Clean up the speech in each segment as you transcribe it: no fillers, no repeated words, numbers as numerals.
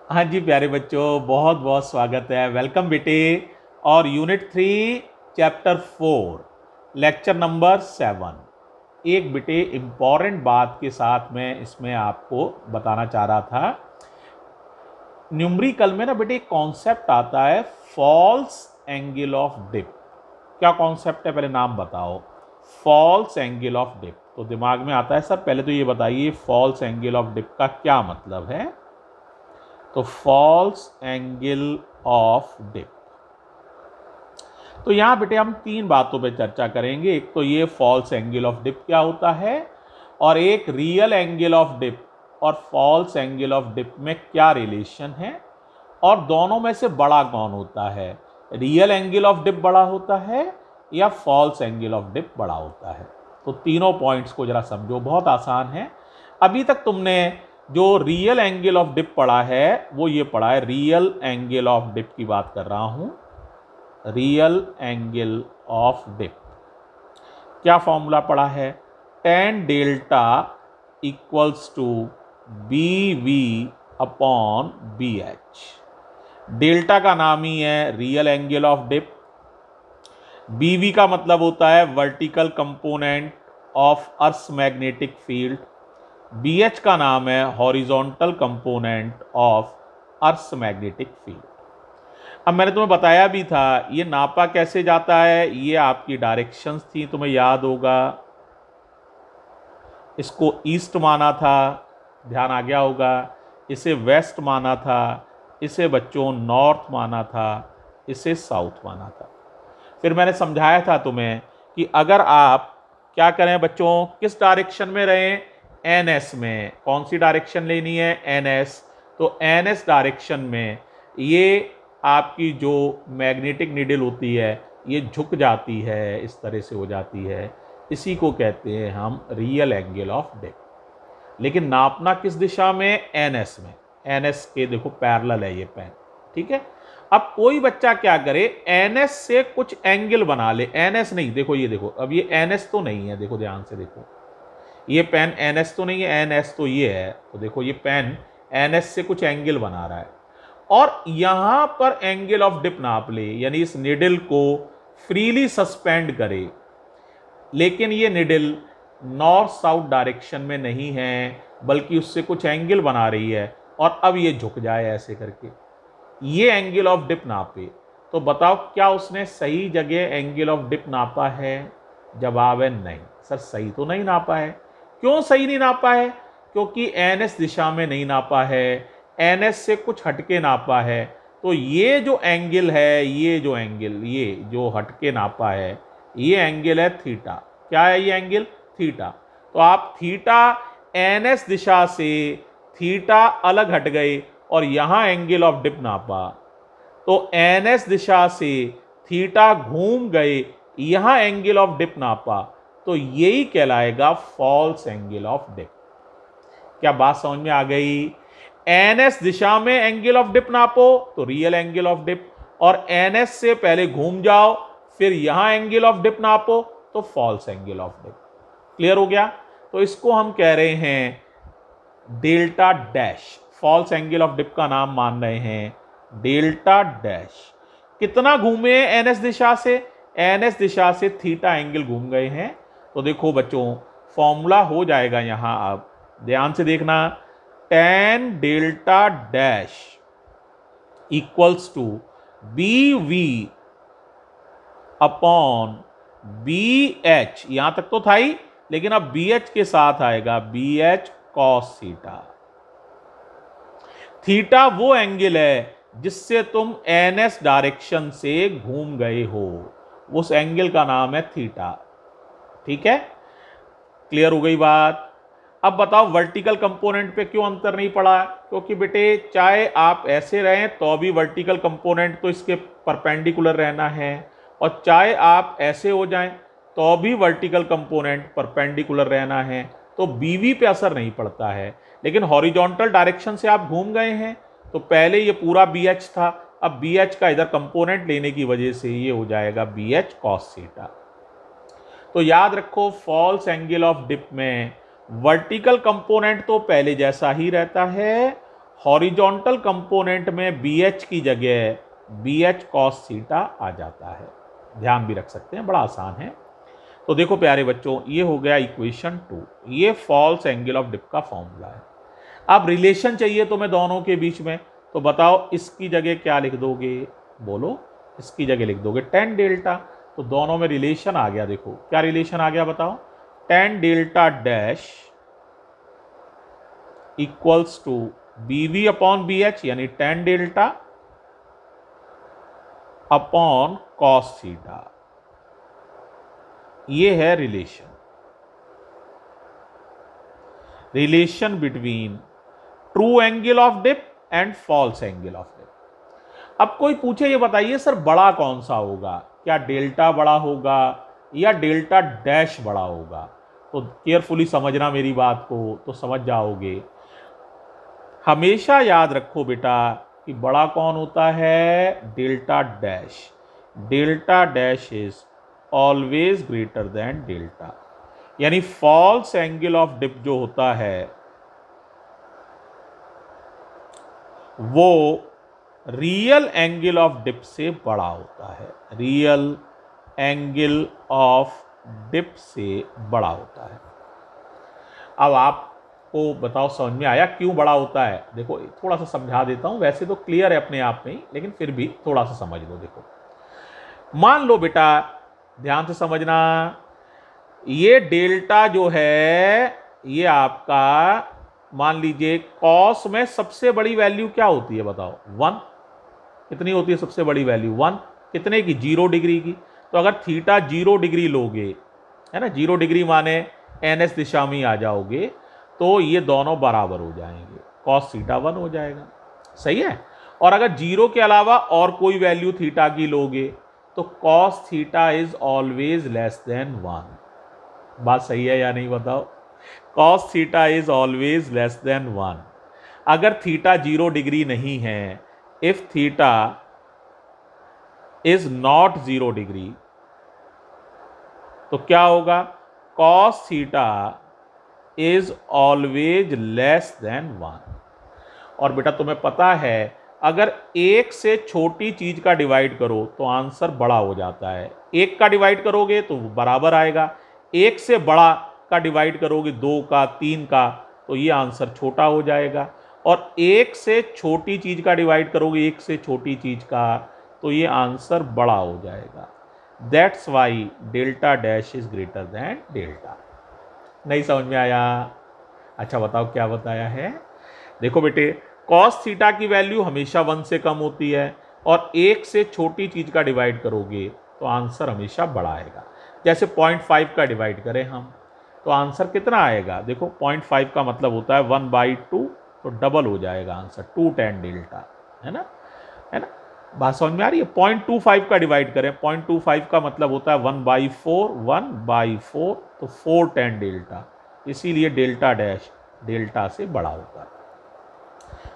हाँ जी प्यारे बच्चों, बहुत बहुत स्वागत है। वेलकम बेटे। और यूनिट 3 चैप्टर 4 लेक्चर नंबर 7। एक बेटे इम्पॉर्टेंट बात के साथ में इसमें आपको बताना चाह रहा था। न्यूमरिकल में ना बेटे एक कॉन्सेप्ट आता है, फॉल्स एंगल ऑफ डिप। क्या कॉन्सेप्ट है, पहले नाम बताओ। False angle of dip. तो दिमाग में आता है सर, पहले तो ये बताइए फॉल्स एंगल ऑफ डिप का क्या मतलब है। तो फॉल्स एंगल ऑफ डिप, तो यहां बेटे हम तीन बातों पे चर्चा करेंगे। एक तो ये फॉल्स एंगल ऑफ डिप क्या होता है, और एक रियल एंगल ऑफ डिप और फॉल्स एंगल ऑफ डिप में क्या रिलेशन है, और दोनों में से बड़ा कौन होता है, रियल एंगल ऑफ डिप बड़ा होता है या फॉल्स एंगल ऑफ डिप बड़ा होता है। तो तीनों पॉइंट्स को जरा समझो, बहुत आसान है। अभी तक तुमने जो रियल एंगल ऑफ डिप पढ़ा है वो ये पढ़ा है, रियल एंगल ऑफ डिप की बात कर रहा हूं। रियल एंगल ऑफ डिप क्या फॉर्मूला पढ़ा है, tan delta equals to B V upon B H. Delta का नाम ही है real angle of dip, B V का मतलब होता है vertical component of earth magnetic field, B H का नाम है horizontal component of earth magnetic field. अब मैंने तुम्हें बताया भी था ये नापा कैसे जाता है, ये आपकी डायरेक्शंस थी, तुम्हें याद होगा। इसको ईस्ट माना था, ध्यान आ गया होगा। इसे वेस्ट माना था, इसे बच्चों नॉर्थ माना था, इसे साउथ माना था। फिर मैंने समझाया था तुम्हें कि अगर आप क्या करें बच्चों, किस डायरेक्शन में रहें, एन एस में। कौन सी डायरेक्शन लेनी है, एन एस। तो एन एस डायरेक्शन में ये आपकी जो मैग्नेटिक नीडल होती है ये झुक जाती है, इस तरह से हो जाती है। इसी को कहते हैं हम रियल एंगल ऑफ डिप। लेकिन नापना किस दिशा में, एन एस में। एन एस के देखो पैरेलल है ये पेन, ठीक है। अब कोई बच्चा क्या करे, एन एस से कुछ एंगल बना ले। एन एस नहीं, देखो ये देखो, अब ये एन एस तो नहीं है, देखो ध्यान से देखो, ये पेन एन एस तो नहीं है, एन एस तो ये है। तो देखो ये पेन एन एस से कुछ एंगल बना रहा है और यहां पर एंगल ऑफ डिप नाप ले, यानी इस निडल को फ्रीली सस्पेंड करे। लेकिन ये निडल नॉर्थ साउथ डायरेक्शन में नहीं है, बल्कि उससे कुछ एंगल बना रही है, और अब ये झुक जाए ऐसे करके, ये एंगल ऑफ डिप नापे। तो बताओ क्या उसने सही जगह एंगल ऑफ डिप नापा है? जवाब है नहीं सर, सही तो नहीं नापा है। क्यों सही नहीं नापा है? क्योंकि एन एस दिशा में नहीं नापा है, एन एस से कुछ हटके नापा है। तो ये जो एंगल है, ये जो एंगल, ये जो हटके नापा है, ये एंगल है थीटा। क्या है ये एंगल? थीटा। तो आप थीटा, एन एस दिशा से थीटा अलग हट गए और यहां एंगल ऑफ डिप नापा, तो एन एस दिशा से थीटा घूम गए, यहां एंगल ऑफ डिप नापा, तो यही कहलाएगा फॉल्स एंगल ऑफ डिप। क्या बात समझ में आ गई? एन एस दिशा में एंगल ऑफ डिप नापो तो रियल एंगल ऑफ डिप, और एन एस से पहले घूम जाओ फिर यहां एंगल ऑफ डिप नापो तो false angle of dip. Clear हो गया? तो इसको हम कह रहे हैं delta dash. False angle of dip का नाम मान रहे हैं डेल्टा डैश। कितना घूमे एन एस दिशा से? एन एस दिशा से थीटा एंगल घूम गए हैं। तो देखो बच्चों, फॉर्मूला हो जाएगा यहां, आप ध्यान से देखना, tan delta dash equals to B V upon B H. यहां तक तो था ही, लेकिन अब बी एच के साथ आएगा B H cos theta. Theta वो एंगल है जिससे तुम एन एस डायरेक्शन से घूम गए हो, उस एंगल का नाम है थीटा। ठीक है, क्लियर हो गई बात? अब बताओ वर्टिकल कंपोनेंट पे क्यों अंतर नहीं पड़ा? क्योंकि बेटे चाहे आप ऐसे रहें तो भी वर्टिकल कंपोनेंट तो इसके परपेंडिकुलर रहना है, और चाहे आप ऐसे हो जाएं तो भी वर्टिकल कंपोनेंट परपेंडिकुलर रहना है। तो बीवी पे असर नहीं पड़ता है। लेकिन हॉरिजॉन्टल डायरेक्शन से आप घूम गए हैं, तो पहले ये पूरा बी एच था, अब बी एच का इधर कंपोनेंट लेने की वजह से ये हो जाएगा बी एच कॉस थीटा। तो याद रखो, फॉल्स एंगल ऑफ डिप में वर्टिकल कंपोनेंट तो पहले जैसा ही रहता है, हॉरिजॉन्टल कंपोनेंट में BH की जगह BH cos थीटा आ जाता है। ध्यान भी रख सकते हैं, बड़ा आसान है। तो देखो प्यारे बच्चों, ये हो गया इक्वेशन 2, ये फॉल्स एंगल ऑफ डिप का फॉर्मूला है। अब रिलेशन चाहिए तुम्हें दोनों के बीच में, तो बताओ इसकी जगह क्या लिख दोगे, बोलो। इसकी जगह लिख दोगे tan डेल्टा, तो दोनों में रिलेशन आ गया। देखो क्या रिलेशन आ गया बताओ, tan delta dash equals to BV upon BH, यानी tan delta upon cos theta. ये है relation between true angle of dip and false angle of dip. अब कोई पूछे, ये बताइए सर बड़ा कौन सा होगा, क्या डेल्टा बड़ा होगा या डेल्टा डैश बड़ा होगा? तो केयरफुली समझना मेरी बात को, तो समझ जाओगे। हमेशा याद रखो बेटा कि बड़ा कौन होता है, delta dash. Delta dash is always greater then delta, यानी फॉल्स एंगल ऑफ डिप जो होता है वो रियल एंगल ऑफ डिप से बड़ा होता है। रियल एंगल ऑफ डिप से बड़ा होता है। अब आपको बताओ समझ में आया क्यों बड़ा होता है? देखो थोड़ा सा समझा देता हूं, वैसे तो क्लियर है अपने आप में ही, लेकिन फिर भी थोड़ा सा समझ लो। देखो मान लो बेटा, ध्यान से समझना, ये डेल्टा जो है ये आपका, मान लीजिए कॉस में सबसे बड़ी वैल्यू क्या होती है बताओ, 1। कितनी होती है सबसे बड़ी वैल्यू? 1। कितने की? 0 डिग्री की। तो अगर थीटा 0 डिग्री लोगे, है ना, 0 डिग्री माने NS दिशा में आ जाओगे, तो ये दोनों बराबर हो जाएंगे, कॉस थीटा 1 हो जाएगा। सही है। और अगर 0 के अलावा और कोई वैल्यू थीटा की लोगे तो cos theta is always less than 1। बात सही है या नहीं बताओ? Cos theta is always less than 1। अगर थीटा 0 डिग्री नहीं है, if theta is not 0 degree, तो क्या होगा, cos theta is always less than 1। और बेटा तुम्हें पता है, अगर एक से छोटी चीज का डिवाइड करो तो आंसर बड़ा हो जाता है। एक का डिवाइड करोगे तो बराबर आएगा, एक से बड़ा का डिवाइड करोगे, 2 का, 3 का, तो ये आंसर छोटा हो जाएगा। और एक से छोटी चीज का डिवाइड करोगे, एक से छोटी चीज का, तो ये आंसर बड़ा हो जाएगा। That's why delta dash is greater than delta. नहीं समझ में आया? अच्छा बताओ क्या बताया है। देखो बेटे, कॉस थीटा की वैल्यू हमेशा 1 से कम होती है, और एक से छोटी चीज का डिवाइड करोगे तो आंसर हमेशा बड़ा आएगा। जैसे 0.5 का डिवाइड करें हम, तो आंसर कितना आएगा? देखो 0.5 का मतलब होता है 1/2, तो डबल हो जाएगा आंसर, 2 tan डेल्टा, है ना, है ना। बात समझ में आ रही है? 0.25 का डिवाइड करें, 0.25 का मतलब होता है 1/4, तो 4 tan डेल्टा। इसीलिए डेल्टा डैश डेल्टा से बड़ा होता है।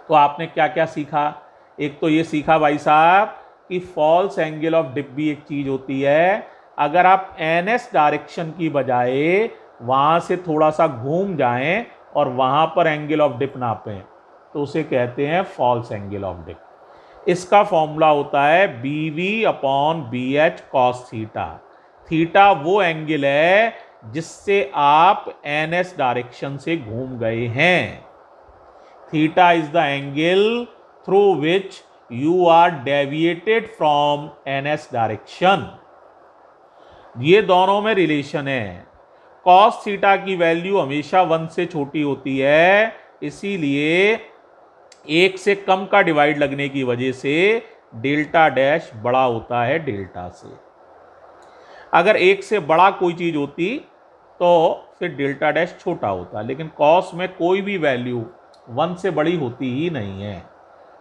तो आपने क्या क्या सीखा? एक तो ये सीखा भाई साहब कि फॉल्स एंगल ऑफ डिप भी एक चीज होती है। अगर आप NS डायरेक्शन की बजाय वहां से थोड़ा सा घूम जाएं और वहां पर एंगल ऑफ डिप नापें, तो उसे कहते हैं फॉल्स एंगल ऑफ डिप। इसका फॉर्मूला होता है BV upon BH cos theta. Theta वो एंगल है जिससे आप NS डायरेक्शन से घूम गए हैं। Theta is the angle through which you are deviated from NS direction. ये दोनों में रिलेशन है। कॉस थीटा की वैल्यू हमेशा 1 से छोटी होती है, इसीलिए 1 से कम का डिवाइड लगने की वजह से डेल्टा डैश बड़ा होता है डेल्टा से। अगर 1 से बड़ा कोई चीज होती तो फिर डेल्टा डैश छोटा होता, लेकिन कॉस में कोई भी वैल्यू 1 से बड़ी होती ही नहीं है,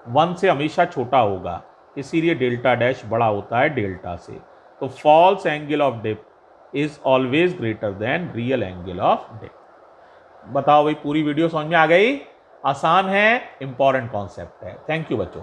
1 से हमेशा छोटा होगा, इसीलिए डेल्टा डैश बड़ा होता है डेल्टा से। तो false angle of dip is always greater than real angle of dip. बताओ भाई, पूरी वीडियो समझ में आ गई? आसान है, इंपॉर्टेंट कॉन्सेप्ट है। थैंक यू बच्चों।